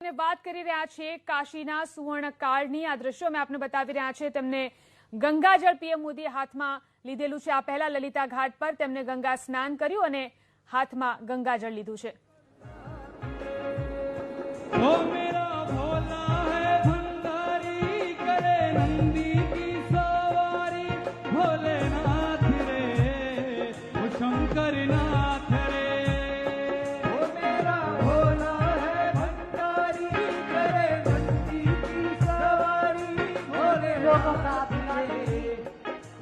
આપને વાત કરી રહ્યા છીએ કાશીના સુવર્ણકાળની। આ દ્રશ્યો મેં આપને બતાવી રહ્યા છે। તેમને ગંગાજળ પીએમ મોદીએ હાથમાં લીધેલું છે। આ પહેલા લલિતા ઘાટ પર તેમને ગંગા સ્નાન કર્યું અને હાથમાં ગંગાજળ લીધું છે। लोगों का अभिमान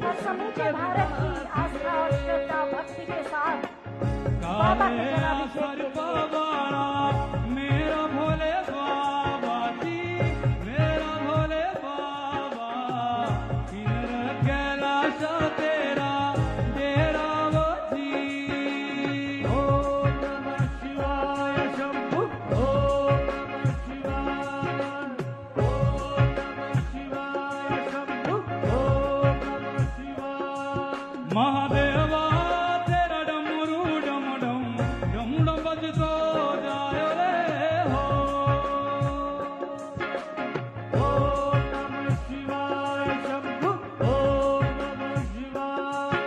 और समूचे भारत की आस्था और श्रद्धा भक्ति के साथ बाबा के जलाभिषेक के लिए मेरा भोले बाबा जी, मेरा भोले बाबा कैलाश तेरा डेरा वो जी। ओम नमः शिवाय शंभु, ओम नमः शिवाय, ओम नमः शिवाय शंभु, ओम नमः शिवाय। महादेवा तेरा डमरू डम डम डम डम बजतो जायो रे हो। ओम नमः शिवाय शंभु, ओम नमः शिवाय।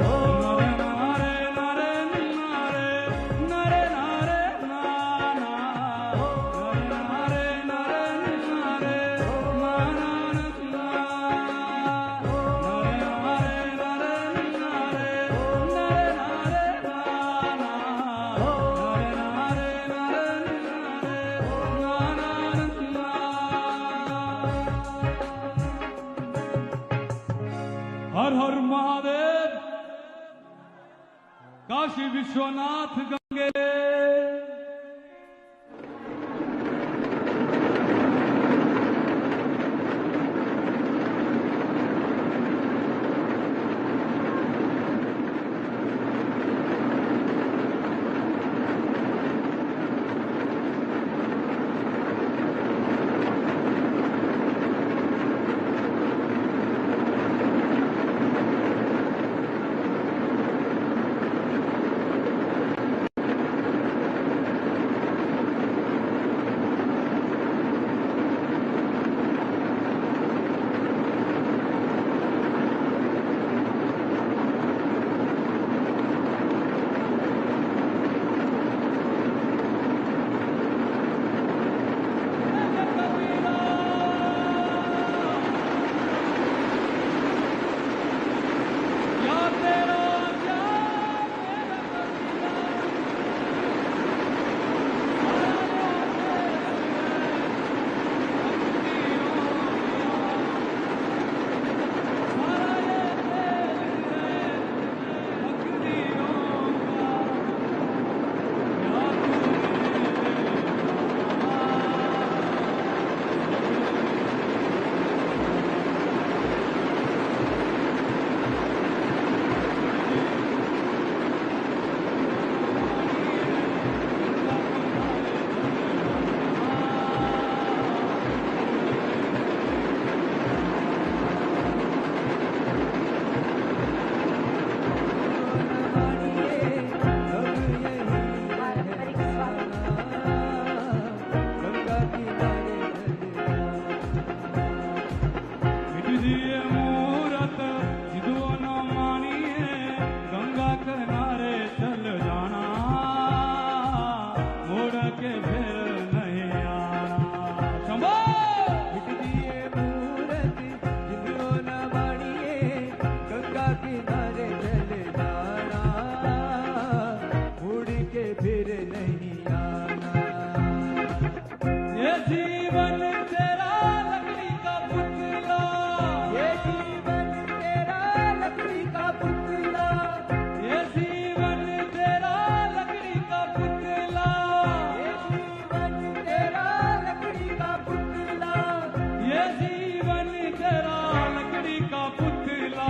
ओम नरे नरे नरे नरे नरे नाना, नरे नरे नरे माना नना, नरे नरे नरे नरे नाना, नरे नरे हर हर महादेव, काशी विश्वनाथ गंगे। जीवन तेरा लकड़ी का पुतला, ये जीवन तेरा लकड़ी का पुतला, ये जीवन तेरा लकड़ी का पुतला, ये जीवन तेरा लकड़ी का पुतला, ये जीवन तेरा लकड़ी का पुतला,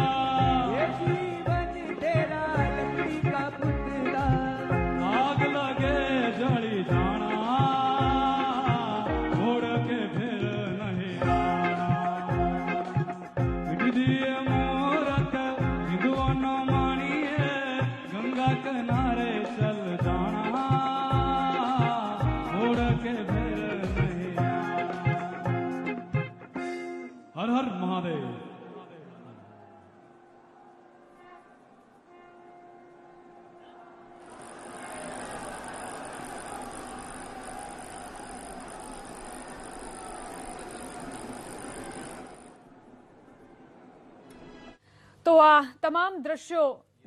ये जीवन तेरा लकड़ी का पुतला। आग लगे जली जाना, महादेव। તો આ તમામ દ્રશ્યો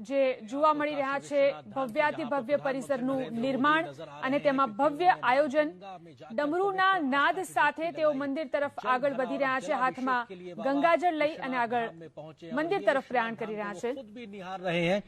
જે જોવા મળી રહ્યા છે ભવ્યાતિ ભવ્ય પરિસરનું નિર્માણ અને તેમાં ભવ્ય આયોજન ડમરૂના નાદ સાથે તેઓ મંદિર તરફ આગળ વધી રહ્યા છે હાથમાં ગંગાજળ લઈ અને આગળ મંદિર તરફ પ્રયાણ કરી રહ્યા છે। खुद भी निहार रहे हैं।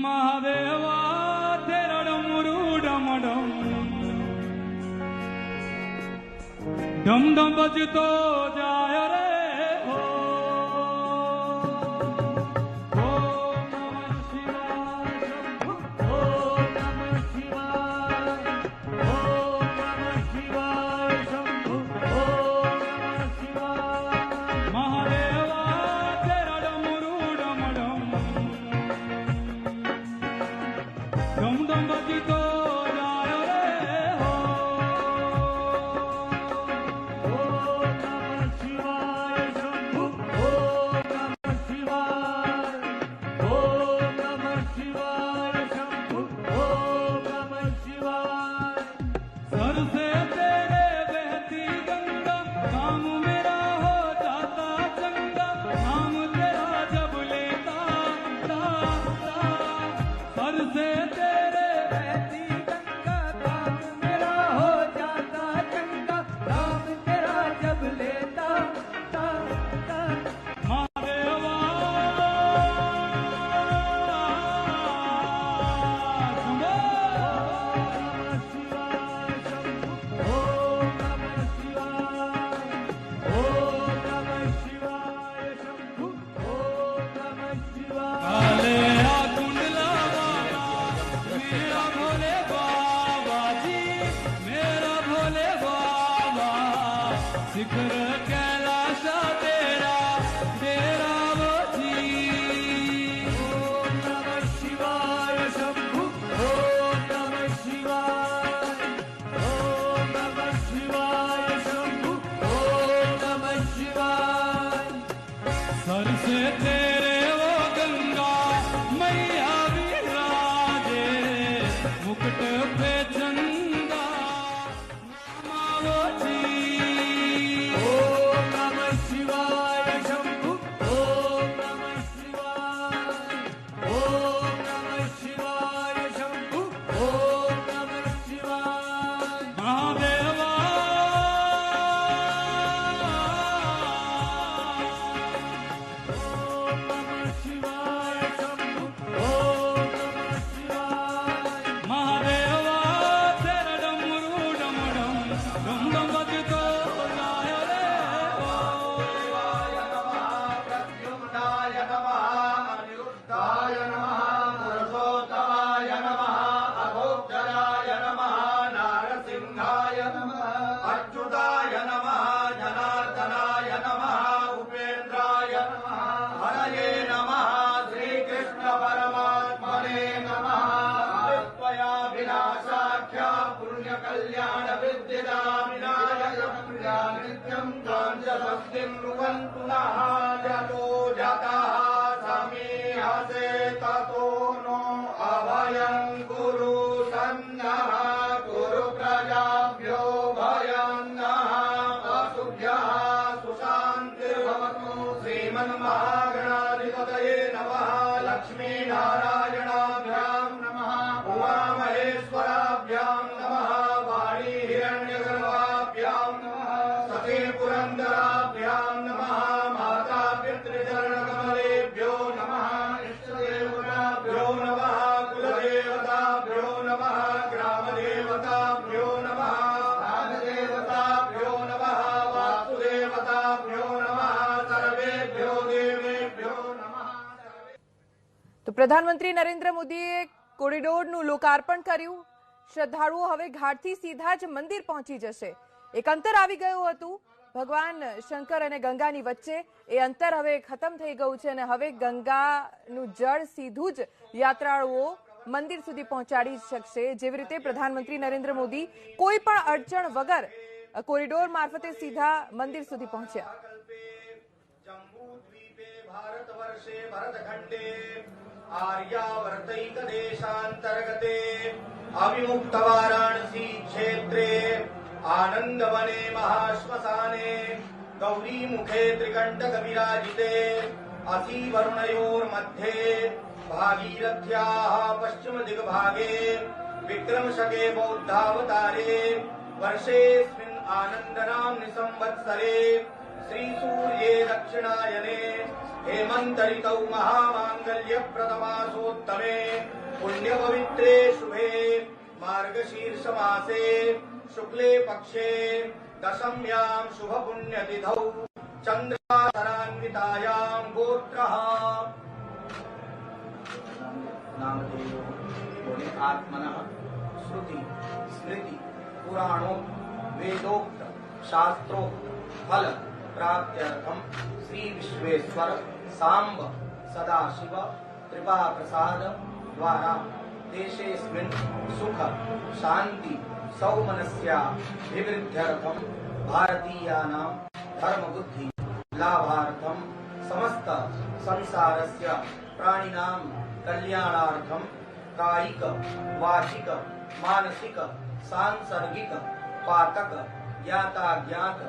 महादेवा तेरा डमरू डम डम डम डम बजतो जाय रे हो। ओम नमः शिवाय शंभु। ओम नमः शिवाय। ओम नमः शिवाय शंभु। ओम नमः शिवाय। महादेवा तेरा डमरू डम डम डम डम बजतो जाय रे हो। ओम नमः शिवाय शंभु। ओम नमः शिवाय। ओम नमः शिवाय शंभु। ओम नमः शिवाय। सर से तेरे बहती गंगा नाम मेरा हो जाता चंगा। नाम तेरा जब लेता ता सर से तेरे बहती गंगा नाम मेरा हो जाता चंगा। नाम तेरा जब लेता ता महादेवा शंभो। ओम नमः शिवाय शंभु। ओम नमः शिवाय। ओम नमः शिवाय शंभु। ओम नमः शिवाय। काले कुंडला वाला मेरा भोले बाबा जी, मेरा भोले बाबा। शिखर कैलाश तेरा तेरा वो जी। ओम नमः शिवाय शंभु। ओम नमः शिवाय। ओम नमः शिवाय शंभु। ओम नमः शिवाय। सर से तेरे वो गंगा मैया विराजे। मुकुट पे चंदा नामा वो जी। ओम नमः शिवाय शंभु। ओम नमः शिवाय। ओम नमः शिवाय शंभु। ओम नमः शिवाय। महादेवा ओम नमः शिवाय शंभु। ओम नमः शिवाय। महादेवा तेरा डमरू डम डम डम डम बजतो जाय रे हो। शिवाय नमः प्रद्युम्नाय नमः अनिरुद्धाय नमः पुरुषोत्तमाय नमः अभोक्ताय नमः नारसिंहाय नमः अच्युताय नमः जनार्दनाय नमः उपेन्द्राय नमः हरये नमः श्रीकृष्ण परमात्मने नमः त्वया विनाशाख्य पुण्यकल्याण विद्यदामिनाय प्रिया नित्यं काञ्चभक्तिं नुवन्तु नः जतो जतः समीहसे ततो नो अभयं कुरु सन्नः कुरु प्रजाभ्यो भयं नः वसुभ्यः सुशान्तिर्भवतु। श्रीमन्महागणाधिपतये नमः। लक्ष्मीनारायणाभ्यां नमः। उमामहेश्वराभ्यां नमः। वाणी हिरण्यगर्भाभ्यां नमः। सती पुरन्दराभ्यां नमः। माता पितृचरणकमलेभ्यो नमः। इष्टदेव देवताभ्यो नमः सर्वेभ्यो देवेभ्यो नमः। તો પ્રધાનમંત્રી નરેન્દ્ર મોદીએ કોરિડોરનું લોકાર્પણ કર્યું। શ્રદ્ધાળુઓ હવે ઘાટથી સીધા જ મંદિર પહોંચી જશે। એક અંતર આવી ગયું હતું ભગવાન શંકર અને ગંગાની વચ્ચે, એ અંતર હવે ખતમ થઈ ગયું છે અને હવે ગંગાનું જળ સીધું જ યાત્રાળુઓ મંદિર સુધી પહોંચાડી શકશે। જેવી રીતે પ્રધાનમંત્રી નરેન્દ્ર મોદી કોઈ પણ અડચણ વગર કોરિડોર મારફતે સીધા મંદિર સુધી પહોંચ્યા। जम्बूद्वीपे भारतवर्षे भरतखण्डे आर्यावर्तैकदेशान्तर्गते अविमुक्त वाराणसी क्षेत्रे आनन्दवने महाश्मशाने गौरीमुखे त्रिकण्टक विराजिते असीवरुणयोर्मध्ये भागीरथ्याः पश्चिम दिग्भागे विक्रमशके बौद्धावतारे वर्षेऽस्मिन् आनन्दनाम्नि संवत्सरे श्रीसूर्ये दक्षिणायने हेमन्त ऋतौ महामाङ्गल्यप्रदमासोत्तमे पुण्यपवित्रे शुभे मार्गशीर्षमासे शुक्ले पक्षे दशम्यां शुभपुण्यतिथौ चन्द्रासरान्वितायां गोत्रः नामधेयो आत्मनः श्रुति स्मृति पुराणो वेदोक्त शास्त्रोक्त फल प्राप्त्यर्थम श्री विश्वेश्वर सांब सदाशिव कृपा प्रसाद द्वारा देशेस्मिन् सुख शांति सौमनस्याभिवृद्ध्यर्थम भारतीयानां धर्म बुद्धि लाभार्थम समस्त संसारस्य प्राणिनां कल्याणार्थम कायिक वाचिक मानसिक सांसर्गिक पातक याताज्ञात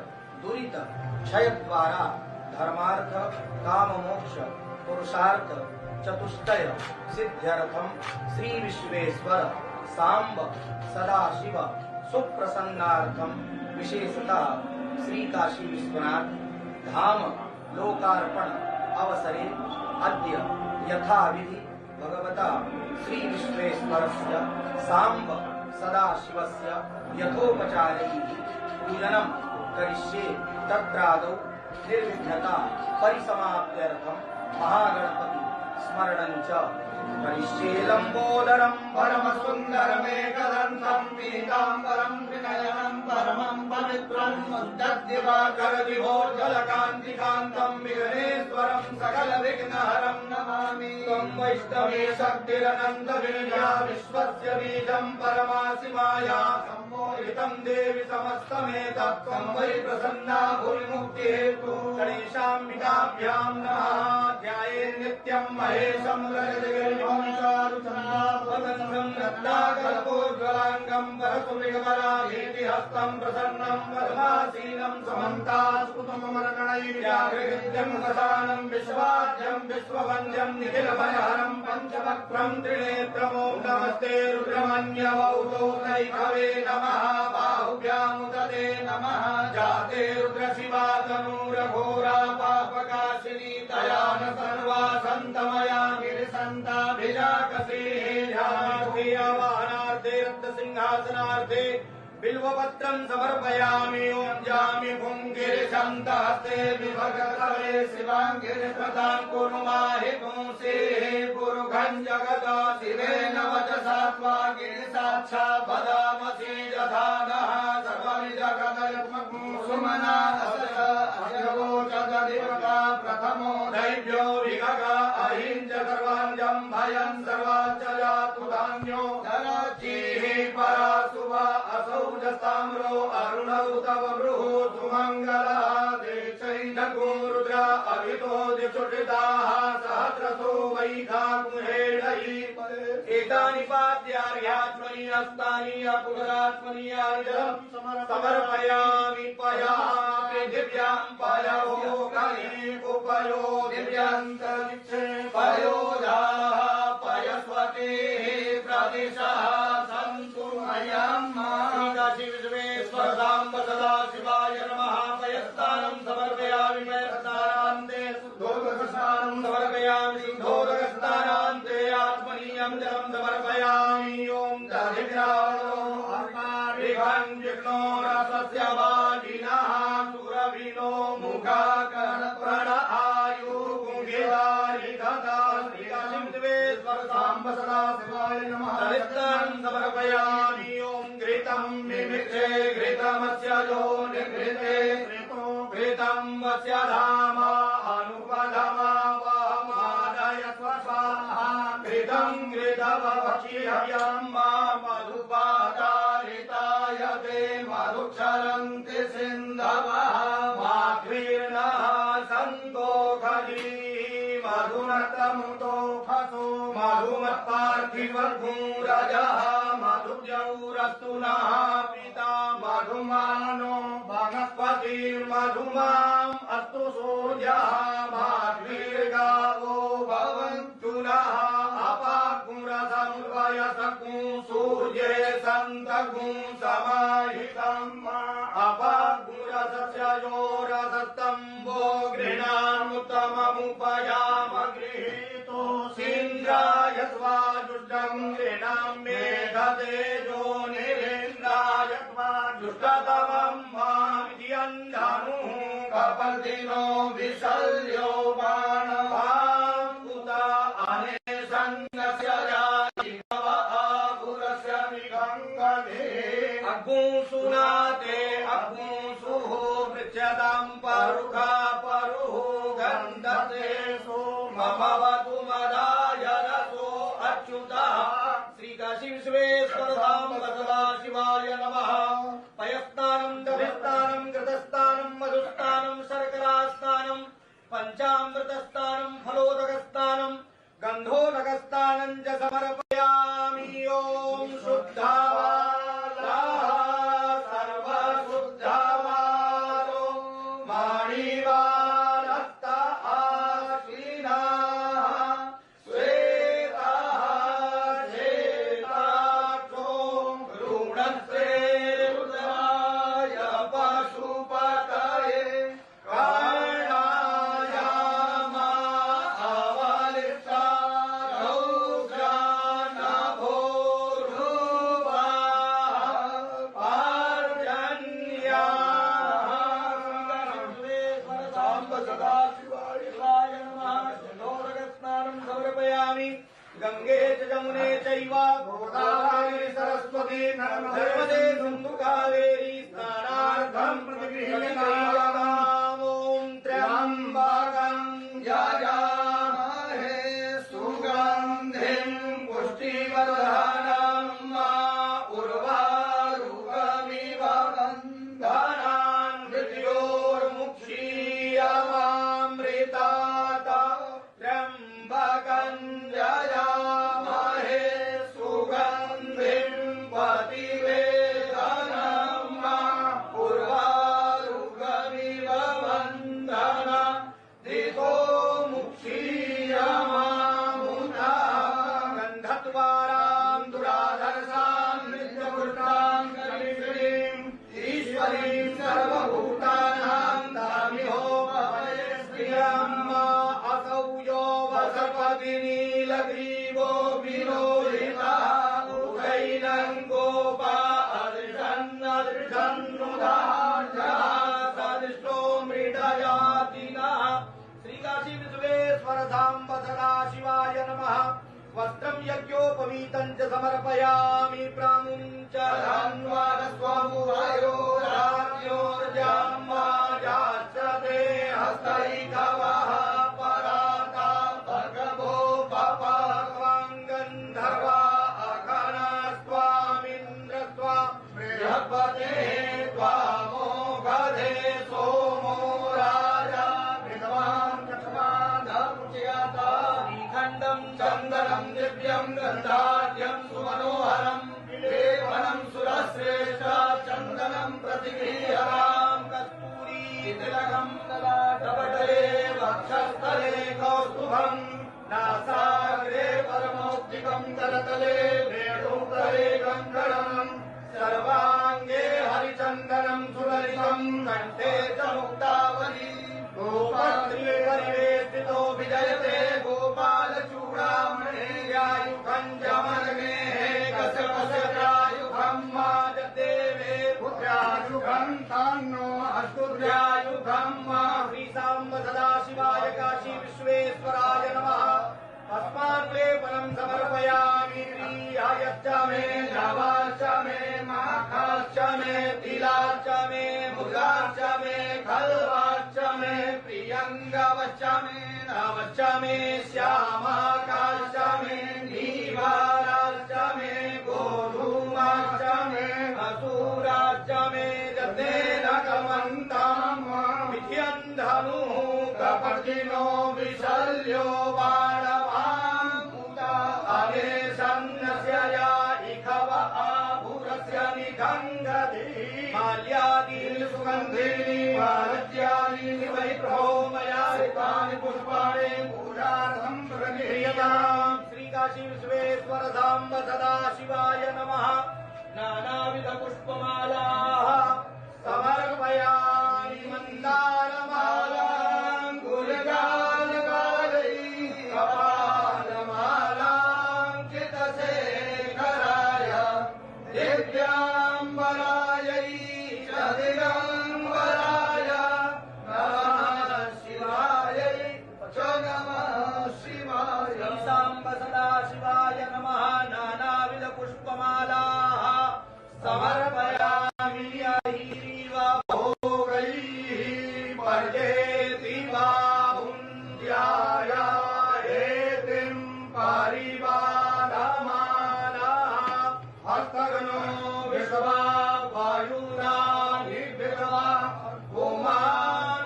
दुरित क्षय द्वारा धर्मार्थ काम मोक्ष पुरुषार्थ चतुष्टय सिद्ध्यर्थम श्री विश्वेश्वर सांब सदाशिव सुप्रसन्नार्थम विशेषतः श्री काशी विश्वनाथ धाम लोकार्पण अवसरे अद्य यथाविधि भगवता श्री विश्वेश्वरस्य सांब सदाशिवस्य यथोपचारैः पूजनं करिष्ये। तत्रादौ निर्विघ्नता परिसमाप्त्यर्थं महागणपति स्मरणं च करिष्ये। लंबोदरं परमसुन्दरमेकदन्तं पीताम्बरं त्रिनयनं परमं पवित्रं मुद्गद्दिवाकरविभोज्ज्वलकान्तिकान्तं विघ्नेश्वरं सकलविघ्नहरं नमामि। त्वं वैष्णवी शक्तिरनन्तवीर्या विश्वस्य बीजं परमासि माया सम्मोहितं देवि समस्तमेतत् त्वं वै प्रसन्ना भूरिमुक्तिहेतु गणेशाम्बिकाभ्यां नमः। ध्यायेत् नित्यं महेशं रजतगिरिं चारुचन्द्रावतंसं रत्नाकरपोज्ज्वलाङ्गं परशुमृगबलाभीतिहस्तं प्रसन्नं पद्मासीनं समन्तास्फुटममरगणैर्व्याघ्रकृत्यं वसानं विश्वाद्यं विश्ववन्द्यं निखिलभयहरं पञ्चवक्त्रं त्रिनेत्रमों नमस्ते रुद्रमन्यवौतौ नैभवे नमः। बाहुभ्यामुदते नमः। जाते रुद्रशिवा तनूरघोरा पापकाशिनी तया न सर्वा सन्तमया ध्यानार्थे रत्नसिंहासनार्थे बिल्वपत्रं समर्पयामि। ओं जामि भुङ्गिरिशन्तहस्ते विभगतवे शिवाङ्गिरिप्रदां कुरु माहि पुंसे पुरुषं जगत शिवेन वचसा त्वा गिरिसाक्षात् वदामसि यथा नः सर्वनिजगतयत्मसुमना अजगोचदेवता प्रथमो दैव्यो विगग अहिंज सर्वाञ्जं भयं सर्वाच्च जातु धान्यो धनजीः परासुवा असौ जताम्रो अरुणौ तव बृहु सुमङ्गलः देशैन गुरुद्रा अभितो दिशुषिताः सहस्रसो वैखाकुहेडयि एतानि पाद्यार्यात्मनि हस्तानि अपुरात्मनि अर्घ्यं समर्पयामि। पया पृथिव्यां पयो कलिकुपयो दिव्यन्तरिक्षे पयोधाः पयस्वतेः प्रदिशः सन्तु मयं काशी विश्वेश्वर सांब सदाशिवाय नमः। पयस्नानं समर्पयामि। पयस्नानान्ते शुद्धोदकस्नानं समर्पयामि। शुद्धोदकस्नानान्ते आत्मनीयं जलं समर्पयामि। ओं दधिग्राणो विघ्नं विघ्नो रसस्य वाजिनः सुरभिनो मुखा समर्पयामि ॐ घृतं मिमिक्षे घृतमस्य यो निघृते घृतं वस्य धामा अनुपधमा वहमादय स्वाहा घृतं घृतवक्षिहयं मा मधुपातारिताय ते मधुक्षरन्ति सिन्धवः माघ्वीर्णः सन्तो खली मधुनतमुतो फसो मधुमत्पार्थिवभूरजः मधुजौरस्तु नः पिता मधुमानो वनस्पतिर्मधुमाम् अस्तु सूर्यः माघ्वीर्गावो भवन्तु नः अपागुरसमुर्वयसकुं सूर्ये सन्तगुं समाहितम् अपागुरसस्य योरसस्तम्भो गृणामुत्तममुपयाम गृहीतो सीन्द्राय स्वाजुष्टम् गृणाम् मेघतेजो निरेन्द्राय स्वाजुष्टतमम् मामिति अन्धनुः कपर्दिनो विशल्यो बाणवाम् उत अनेशन्नस्य जातिनवः मिगङ्गधे अग्मुसुनाते अग्मुसुः पृच्छताम् परुखा परुः गन्धते सोमभवतु मदाय रसो अच्युतः श्रीकाशी विश्वेश्वर धाम सदाशिवाय नमः पयस्नानम् दभिस्नानम् घृतस्नानम् मधुस्नानम् शर्करास्नानम् पञ्चामृतस्नानम् फलोदकस्नानम् गन्धोदकस्नानम् च समर्पयामि ॐ शुद्धावालाः सर्वशुद्धावालो माणिवालस्त आश्विनाः श्वेताः श्वेताक्षो रुणश्रेरुद्राय पशुपतये कर्णाय गंगे च जमुने चैव गोदावरी सरस्वती नर्मदे सिन्धु कावेरी स्नानार्थं प्रतिगृह्यताम् ॐ त्र्यम्बकं यजामहे सुगन्धिं पुष्टिवर्धनम् उर्वारुकमिव बन्धनान् मृत्योर्मुक्षीयमामृतात् त्र्यम्बकं जयामहे सुगन्धिं पतिवेदनम् उर्वारुकमिव बन्धनान् दिशो मुक्षीयमामुता गन्धद्वारां दुराधरसां नित्यपुष्टां कलिश्रीं ईश्वरीं सर्वभूतानां दामिहोपवये श्रियम् असौ यो वसपति नीलग्रीवो विरोहितः उभैनं गोपा अदृशन्नुदार्जो मृडयातिनः श्रीकाशी विश्वेश्वर धाम सदाशिवाय नमः वस्त्रं यज्ञोपवीतं च समर्पयामि प्रामुं च धन्वारस्वमुभयो राज्योर्जाम्बाजाश्रते हस्तैकवः पराता भर्गभो पपास्वां गन्धर्वा अखनस्त्वामिन्द्रस्त्वा बृहस्पते त्वामोघधे सोमो राजा विद्वान् कथमाधमुच्यता श्रीखण्डं चन्दनं दिव्यं गन्धाढ्यं सुमनोहरं लेपनं सुरश्रेष्ठ चन्दनं प्रतिगृह्यतां कस्तूरी तिलकं ललाटपटले वक्षस्थले कौस्तुभं नासाग्रे परमौक्तिकं करतले वेणुकरे कङ्कणम् सर्वाङ्गे हरिचन्दनं सुललितं कण्ठे च मुक्तावली गोपत्रे परिवेष्टितो विजयते गोपालचूडामणे यायुखं जमनगे कस्यपस्यायुखं माजदेवे पुत्रायुखं तान्नो अस्तुर्यायुखं श्रीसाम्ब सदाशिवाय काशी विश्वेश्वराय नमः अस्मान् लेपनं समर्पयामि ध्यायश्च मे नवाश्च मे माखाश्च मे तिलाश्च मे मृगाश्च मे खल्वाश्च मे प्रियङ्गवश्च मे नवश्च मे श्यामाकाश्च मे नीवाराश्च मे गोधूमाश्च मे असुराश्च मे जतेन गमन्ताम् विध्यन्धनुः कपर्दिनो विशल्यो बाणवामुता अनेशन्नस्य या इखव आभुरस्य निघङ्गति माल्यादीनि सुगन्धीनि मालज्यादीनि वैप्रहो मया हृतानि पुष्पाणि पूजार्थं प्रगृह्यताम्। श्रीकाशी विश्वेश्वर साम्ब सदाशिवाय नमः। नानाविधपुष्पमालाः समर्पयामि मन्दारमालां गुलगानगालै कपालमालां चितशेखराय दिव्याम्बरायै च दिगम्बराय नमः शिवायै च नमः शिवाय। साम्ब सदाशिवाय नमः। नानाविधपुष्पमालाः समर्पयामि अहीव भोगैः पर्येति वा भुञ्जाय हेतिं परिवारमानः हस्तगनो विश्वा वायुना निर्विश्वा पुमानुमातुं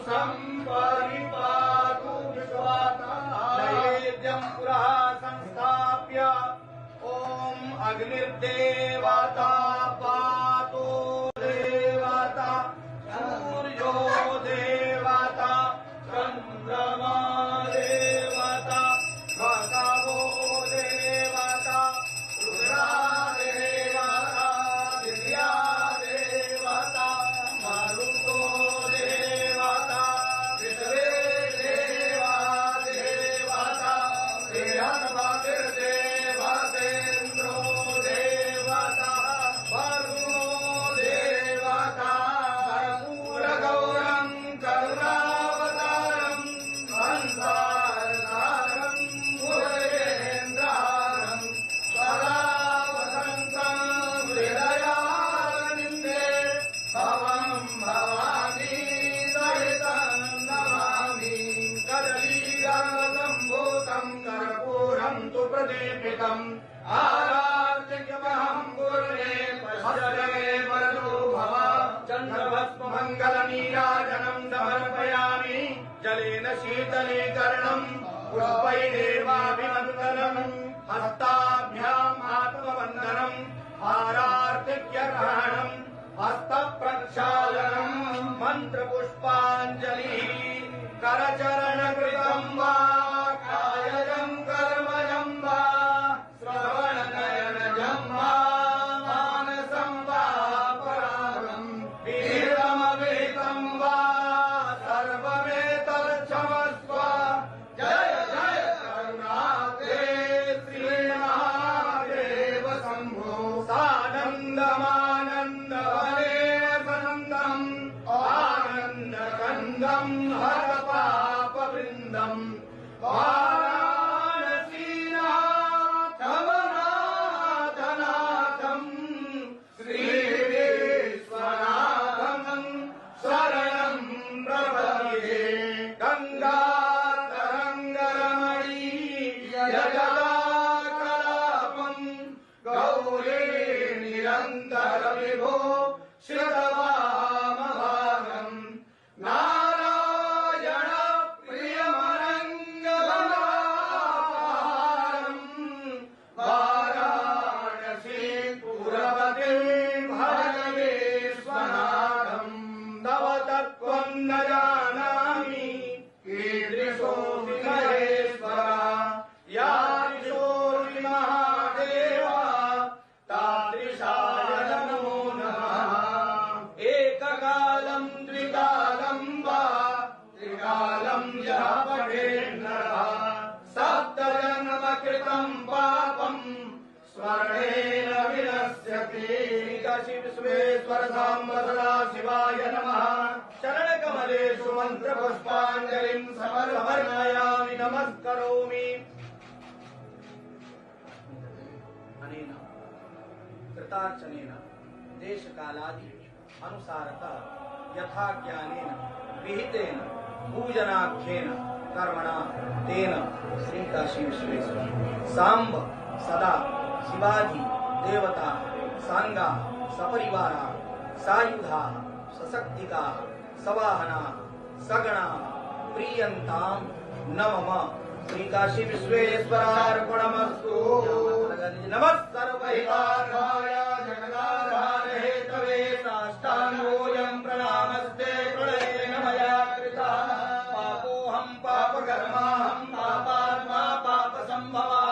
सम्परिपातु विश्वातः नैवेद्यं पुरः संस्थाप्य ॐ अग्निर्देवता पातु देवता सूर्यो देवता चन्द्रमा देवता भगवो देवता रुद्रा देवता दिव्या देवता मरुतो देवता विश्वे देवा देवता देवतेन्द्रो देवता वरुणो देवता कर्पूरगौरं करुणावतारं संसारसारं मुरेन्द्रहारं सदा वसन्तं हृदयारविन्दे भवं भवानी सहितं नमामि। कदलीगर्भसम्भूतं कर्पूरं तु प्रदीपितम् आराध्यमहं कुर्वे पश्यमे वरदो भव चन्द्रभस्ममङ्गलनीराजनं समर्पयामि जलेन शीतलीकरणं पुष्पैरेवाभिवन्दनम् हस्ताभ्याम् आत्मवन्दनम् हारार्थिक्यग्रहणम् हस्तप्रक्षालनम् मन्त्रपुष्पाञ्जलिः करचरणकृतं वा कायजं कर्मजं वा श्रवणनयनजं वा मानसं वा परागं विहितमविहितं वा सर्वमेतच्छमस्व। जय जय करुणाते श्रीमहादेव शम्भो। सानन्दमानन्दवने सनन्दम् आनन्दकन्दम् हरपापवृन्दम् वाराणसीनाथमनाथनाथम् श्रीविश्वनाथम् शरणं प्रपद्ये। गङ्गातरङ्गरमणीयजलाकलापम् गौरी निरन्तरविभो श्रुतवामभागम् नारायण प्रियमरङ्गमहारम् वाराणसी पुरपतिं भजगेश्वनाथम्। तव तत्त्वं न जानामि कीदृशोऽसि महेश्वर। यादृशोऽसि महादेव तादृशाय नमो नमः। एककालं द्विकालं वा त्रिकालं यः पठेन्नरः सप्तजन्मकृतं पापं स्मरणेन विनश्यति। काशी विश्वेश्वर साम्ब सदाशिवाय नमः। चरणकमलेषु मन्त्रपुष्पाञ्जलिं समर्पयामि नमस्करोमि। व्रतार्चनेन देशकालादि अनुसारतः यथा ज्ञानेन विहितेन पूजनाख्येन कर्मणा तेन श्रीकाशी विश्वेश्वर सांब सदा शिवादि देवता सांगा सपरिवारा सायुधा सशक्तिका सवाहना सगणा प्रियंताम नमः श्रीकाशी विश्वेश्वरार्पणमस्तु। नमः सर्वहितार्थाय जगदाधार हेतवे साष्टांगोऽयं प्रणामस्ते प्रणयेन मया कृतः पापोऽहं पापकर्माहं पापात्मा पापसम्भवा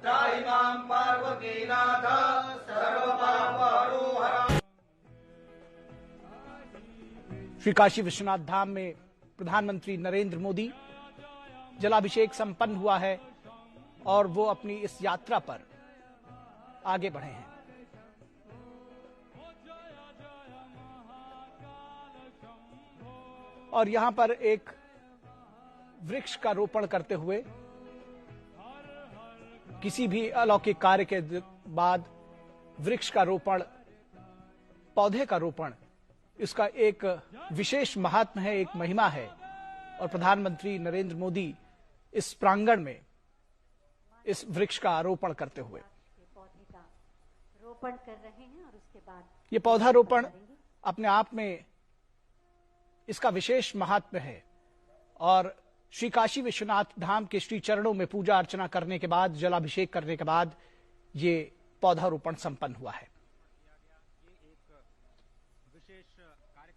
त्राहि मां पार्वतीनाथ सर्वपापहरो हर। श्री काशी विश्वनाथ धाम में प्रधानमंत्री नरेंद्र मोदी जलाभिषेक संपन्न हुआ है और वो अपनी इस यात्रा पर आगे बढ़े हैं। और यहां पर एक वृक्ष का रोपण करते हुए किसी भी अलौकिक कार्य के बाद वृक्ष का रोपण, पौधे का रोपण, इसका एक विशेष महात्म है, एक महिमा है। और प्रधानमंत्री नरेंद्र मोदी इस प्रांगण में इस वृक्ष का आरोपण करते हुए पौधे का रोपण कर रहे हैं और उसके बाद ये पौधारोपण अपने आप में इसका विशेष महात्म्य है। और श्री काशी विश्वनाथ धाम के श्री चरणों में पूजा अर्चना करने के बाद, जलाभिषेक करने के बाद ये पौधारोपण संपन्न हुआ है।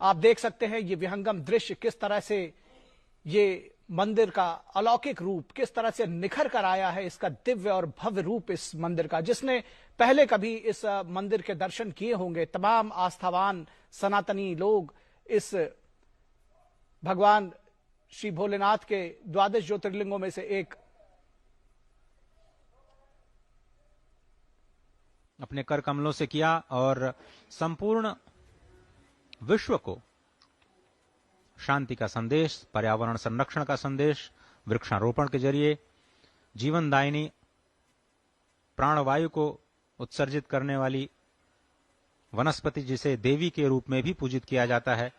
आप देख सकते हैं ये विहंगम दृश्य, किस तरह से ये मंदिर का अलौकिक रूप किस तरह से निखर कर आया है, इसका दिव्य और भव्य रूप इस मंदिर का। जिसने पहले कभी इस मंदिर के दर्शन किए होंगे, तमाम आस्थावान सनातनी लोग इस भगवान श्री भोलेनाथ के 12 ज्योतिर्लिंगों में से एक अपने कर कमलों से किया और संपूर्ण विश्व को शांति का संदेश, पर्यावरण संरक्षण का संदेश वृक्षारोपण के जरिए, जीवनदायिनी प्राणवायु को उत्सर्जित करने वाली वनस्पति जिसे देवी के रूप में भी पूजित किया जाता है,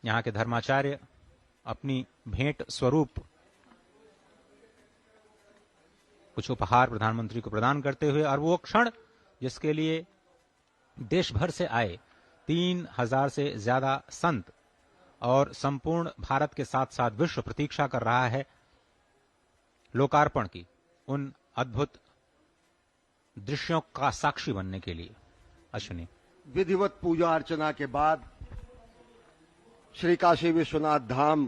यहां के धर्माचार्य अपनी भेंट स्वरूप कुछ उपहार प्रधानमंत्री को प्रदान करते हुए, और वो क्षण जिसके लिए देश भर से आए 3000 से ज्यादा संत और संपूर्ण भारत के साथ साथ विश्व प्रतीक्षा कर रहा है लोकार्पण की, उन अद्भुत दृश्यों का साक्षी बनने के लिए। अश्विनी, विधिवत पूजा अर्चना के बाद श्री काशी विश्वनाथ धाम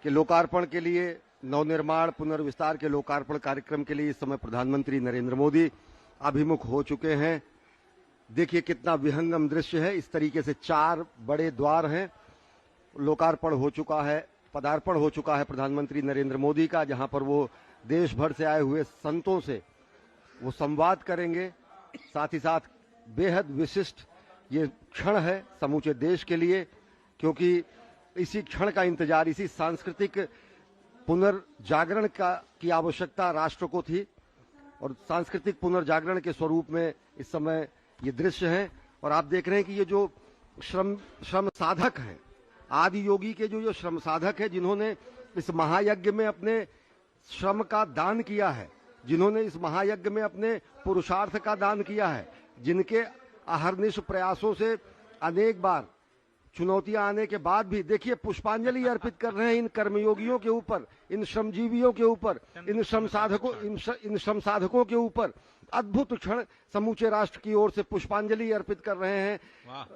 के लोकार्पण के लिए, नवनिर्माण पुनर्विस्तार के लोकार्पण कार्यक्रम के लिए इस समय प्रधानमंत्री नरेंद्र मोदी अभिमुख हो चुके हैं। देखिए कितना विहंगम दृश्य है। इस तरीके से 4 बड़े द्वार हैं। लोकार्पण हो चुका है, पदार्पण हो चुका है प्रधानमंत्री नरेंद्र मोदी का, जहां पर वो देश भर से आए हुए संतों से वो संवाद करेंगे। साथ ही साथ बेहद विशिष्ट ये क्षण है समूचे देश के लिए, क्योंकि इसी क्षण का इंतजार, इसी सांस्कृतिक पुनर्जागरण की आवश्यकता राष्ट्र को थी और सांस्कृतिक पुनर्जागरण के स्वरूप में इस समय ये दृश्य है। और आप देख रहे हैं कि ये जो श्रम साधक हैं, आदि योगी के जो श्रम साधक है, जिन्होंने इस महायज्ञ में अपने श्रम का दान किया है, जिन्होंने इस महायज्ञ में अपने पुरुषार्थ का दान किया है, जिनके अहर्निश प्रयासों से अनेक बार चुनौतियां आने के बाद भी देखिए पुष्पांजलि अर्पित कर रहे हैं इन कर्मयोगियों के ऊपर, इन श्रमजीवियों के ऊपर, इन श्रम साधकों के ऊपर। अद्भुत क्षण, समूचे राष्ट्र की ओर से पुष्पांजलि अर्पित कर रहे हैं,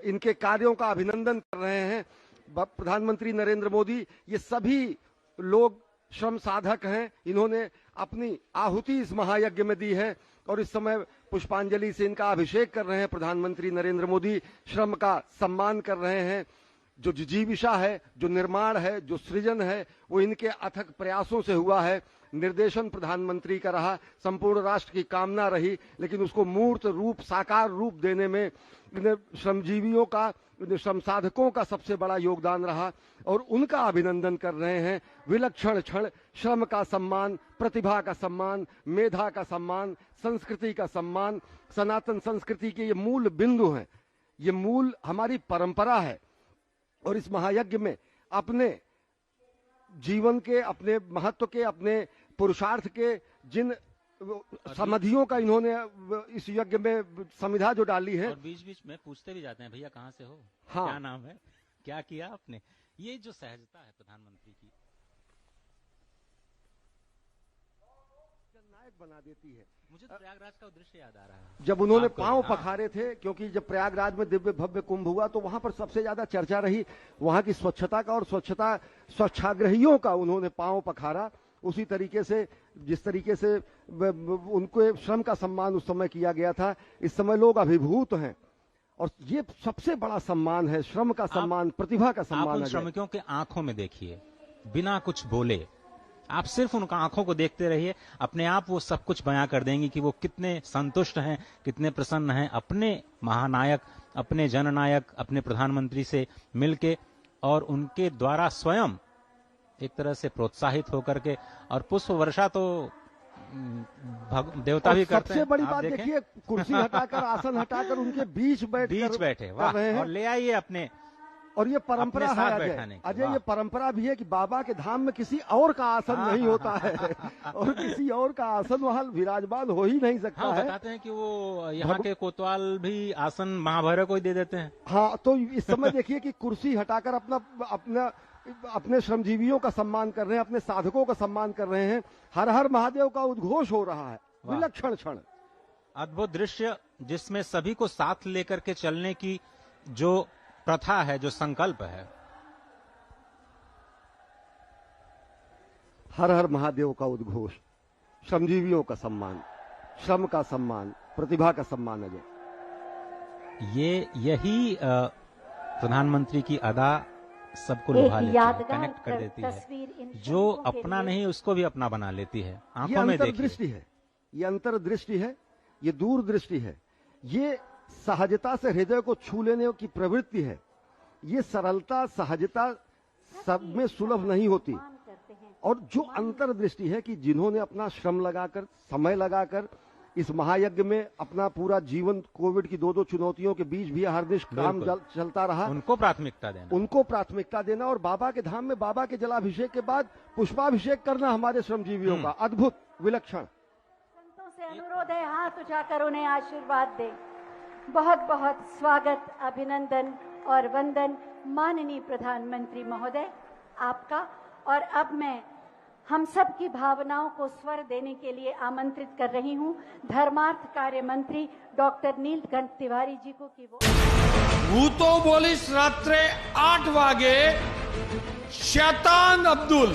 इनके कार्यों का अभिनंदन कर रहे हैं प्रधानमंत्री नरेंद्र मोदी। ये सभी लोग श्रम साधक हैं, इन्होंने अपनी आहुति इस महायज्ञ में दी है और इस समय पुष्पांजलि से इनका अभिषेक कर रहे हैं प्रधानमंत्री नरेंद्र मोदी, श्रम का सम्मान कर रहे हैं। जो जिजीविषा है, जो निर्माण है, जो सृजन है, वो इनके अथक प्रयासों से हुआ है। निर्देशन प्रधानमंत्री का रहा, संपूर्ण राष्ट्र की कामना रही, लेकिन उसको मूर्त रूप, साकार रूप देने में श्रमजीवियों का, श्रम साधकों का सबसे बड़ा योगदान रहा और उनका अभिनंदन कर रहे हैं। विलक्षण क्षण, श्रम का सम्मान, प्रतिभा का सम्मान, मेधा का सम्मान, संस्कृति का सम्मान, सनातन संस्कृति के ये मूल बिंदु हैं, ये मूल हमारी परंपरा है। और इस महायज्ञ में अपने जीवन के, अपने महत्व के, अपने पुरुषार्थ के जिन समाधियों का इन्होंने इस यज्ञ में समिधा जो डाली है। और बीच बीच में पूछते भी जाते हैं, भैया कहाँ से हो, हाँ, क्या नाम है, क्या किया आपने। ये जो सहजता है प्रधानमंत्री की, नायक बना देती है। मुझे तो प्रयागराज का दृश्य याद आ रहा है, जब उन्होंने पांव पखारे थे, क्योंकि जब प्रयागराज में दिव्य भव्य कुंभ हुआ तो वहां पर सबसे ज्यादा चर्चा रही वहां की स्वच्छता का, और स्वच्छाग्रहियों का उन्होंने पांव पखारा। उसी तरीके से जिस तरीके से उनको श्रम का सम्मान उस समय किया गया था, इस समय लोग अभिभूत हैं और ये सबसे बड़ा सम्मान है, श्रम का सम्मान, प्रतिभा का सम्मान। आप उन श्रमिकों के आंखों में देखिए, बिना कुछ बोले आप सिर्फ उनका आंखों को देखते रहिए, अपने आप वो सब कुछ बयां कर देंगी कि वो कितने संतुष्ट हैं, कितने प्रसन्न हैं अपने महानायक, अपने जननायक, अपने प्रधानमंत्री से मिलके, और उनके द्वारा स्वयं एक तरह से प्रोत्साहित होकर के। और पुष्प वर्षा तो देवता भी करते हैं। सबसे बड़ी बात देखिए, कुर्सी हटाकर, आसन हटाकर उनके बीच बैठे, वाह, और ले आइए अपने। और ये परंपरा है अजय, ये परंपरा भी है कि बाबा के धाम में किसी और का आसन नहीं होता है और किसी और का आसन वहां विराजमान हो ही नहीं सकता है। बताते हैं कि वो यहाँ के कोतवाल भी आसन महाभैरव को ही दे देते हैं। हाँ, तो इस समय देखिए कि कुर्सी हटाकर अपने श्रमजीवियों का सम्मान कर रहे हैं, अपने साधकों का सम्मान कर रहे हैं। हर हर महादेव का उद्घोष हो रहा है। विलक्षण क्षण, अद्भुत दृश्य, जिसमें सभी को साथ लेकर के चलने की जो प्रथा है, जो संकल्प है। हर हर महादेव का उद्घोष, श्रमजीवियों का सम्मान, श्रम का सम्मान, प्रतिभा का सम्मान है। यही प्रधानमंत्री की अदा सबको लुभा लेती है, कनेक्ट कर देती है। जो अपना नहीं उसको भी अपना बना लेती है। आंखों में दृष्टि है, ये अंतर्दृष्टि है, ये दूरदृष्टि है, ये सहजता से हृदय को छू लेने की प्रवृत्ति है। ये सरलता, सहजता सब में सुलभ नहीं होती। और जो अंतर्दृष्टि है कि जिन्होंने अपना श्रम लगाकर, समय लगाकर इस महायज्ञ में अपना पूरा जीवन, कोविड की 2-2 चुनौतियों के बीच भी हर दिन काम चलता रहा, उनको प्राथमिकता देना और बाबा के धाम में बाबा के जलाभिषेक के बाद पुष्पाभिषेक करना हमारे श्रमजीवियों का अद्भुत, विलक्षण। संतों से अनुरोध है, हाथ उठाकर उन्हें आशीर्वाद दे। बहुत बहुत स्वागत, अभिनंदन और वंदन माननीय प्रधानमंत्री महोदय आपका। और अब मैं हम सब की भावनाओं को स्वर देने के लिए आमंत्रित कर रही हूं धर्मार्थ कार्य मंत्री डॉक्टर नीलकंठ तिवारी जी को कि वो भूतो बोलिस रात्रे 8 वागे शैतान अब्दुल